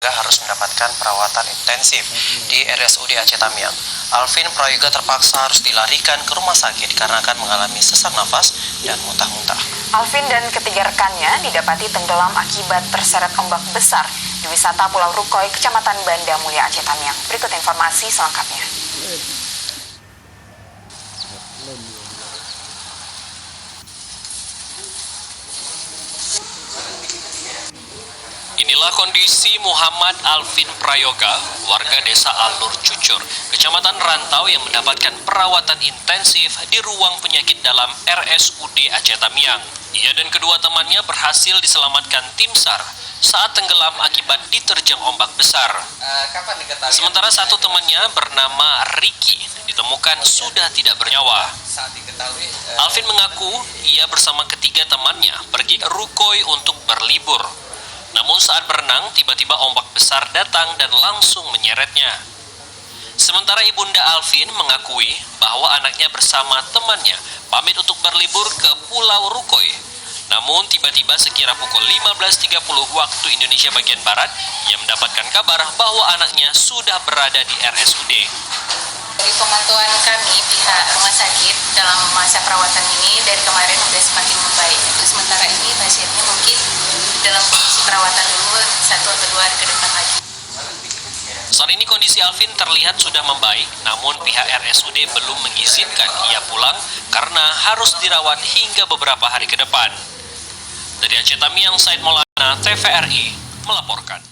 Prayoga harus mendapatkan perawatan intensif di RSUD Aceh Tamiang. Alvin Prayoga terpaksa harus dilarikan ke rumah sakit karena akan mengalami sesak nafas dan muntah-muntah. Alvin dan ketiga rekannya didapati tenggelam akibat terseret ombak besar di wisata Pulau Rukoy, Kecamatan Banda Mulia, Aceh Tamiang. Berikut informasi selengkapnya. Inilah kondisi Muhammad Alvin Prayoga, warga desa Alur Cucur, Kecamatan Rantau yang mendapatkan perawatan intensif di ruang penyakit dalam RSUD Aceh Tamiang. Ia dan kedua temannya berhasil diselamatkan tim SAR saat tenggelam akibat diterjang ombak besar. Sementara satu temannya bernama Ricky ditemukan sudah tidak bernyawa. Alvin mengaku ia bersama ketiga temannya pergi ke Rukoy untuk berlibur. Namun saat berenang, tiba-tiba ombak besar datang dan langsung menyeretnya. Sementara ibunda Alvin mengakui bahwa anaknya bersama temannya pamit untuk berlibur ke Pulau Rukoy. Namun tiba-tiba sekira pukul 15.30 waktu Indonesia bagian Barat, ia mendapatkan kabar bahwa anaknya sudah berada di RSUD. Dari pemantauan kami, pihak rumah sakit dalam masa perawatan ini dari kemarin sudah semakin membaik. Sementara ini pasiennya mungkin dalam kondisi perawatan dulu 1 atau 2 hari ke depan lagi. Saat ini kondisi Alvin terlihat sudah membaik, namun pihak RSUD belum mengizinkan ia pulang karena harus dirawat hingga beberapa hari ke depan. Dari Aceh Tamiang, Said Maulana, TVRI melaporkan.